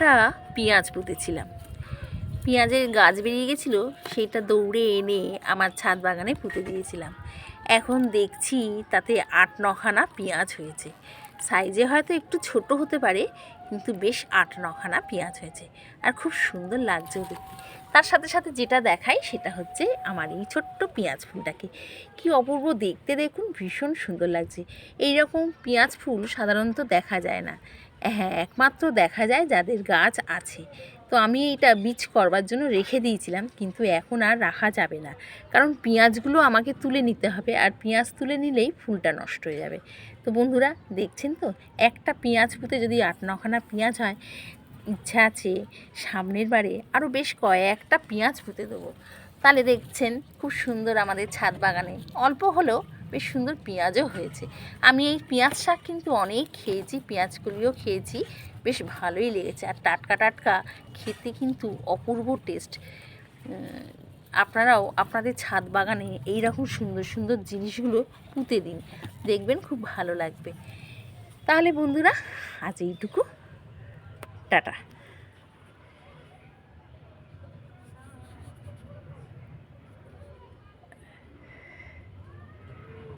একটা পেঁয়াজ পুঁতেছিলাম, পেঁয়াজের গাছ বেরিয়ে গেছিলো, সেইটা দৌড়ে এনে আমার ছাদ বাগানে পুঁতে দিয়েছিলাম। এখন দেখছি তাতে 8-9খানা পেঁয়াজ হয়েছে। সাইজে হয়তো একটু ছোট হতে পারে, কিন্তু বেশ 8-9খানা পেঁয়াজ হয়েছে, আর খুব সুন্দর লাগছেও দেখতে। তার সাথে সাথে যেটা দেখাই সেটা হচ্ছে আমার এই ছোট্ট পেঁয়াজ ফুলটাকে। কি অপূর্ব দেখতে, দেখুন, ভীষণ সুন্দর লাগছে। এই রকম পেঁয়াজ ফুল সাধারণত দেখা যায় না। হ্যাঁ, একমাত্র দেখা যায় যাদের গাছ আছে। তো আমি এইটা বীজ করবার জন্য রেখে দিয়েছিলাম, কিন্তু এখন আর রাখা যাবে না, কারণ পেঁয়াজগুলো আমাকে তুলে নিতে হবে, আর পেঁয়াজ তুলে নিলেই ফুলটা নষ্ট হয়ে যাবে। তো বন্ধুরা, দেখছেন তো, একটা পেঁয়াজ পুঁতে যদি 8-9খানা পেঁয়াজ হয়, ইচ্ছা আছে সামনের বারে আরও বেশ কয়েকটা পেঁয়াজ পুঁতে দেবো। তাহলে দেখছেন খুব সুন্দর আমাদের ছাদ বাগানে অল্প হলেও বেশ সুন্দর পেঁয়াজও হয়েছে। আমি এই পেঁয়াজ শাক কিন্তু অনেক খেয়েছি, পেঁয়াজকলিও খেয়েছি, বেশ ভালোই লেগেছে। আর টাটকা টাটকা খেতে কিন্তু অপূর্ব টেস্ট। আপনারাও আপনাদের ছাদ বাগানে এই রকম সুন্দর সুন্দর জিনিসগুলো পুঁতে দিন, দেখবেন খুব ভালো লাগবে। তাহলে বন্ধুরা, আজ এইটুকু, টাটা।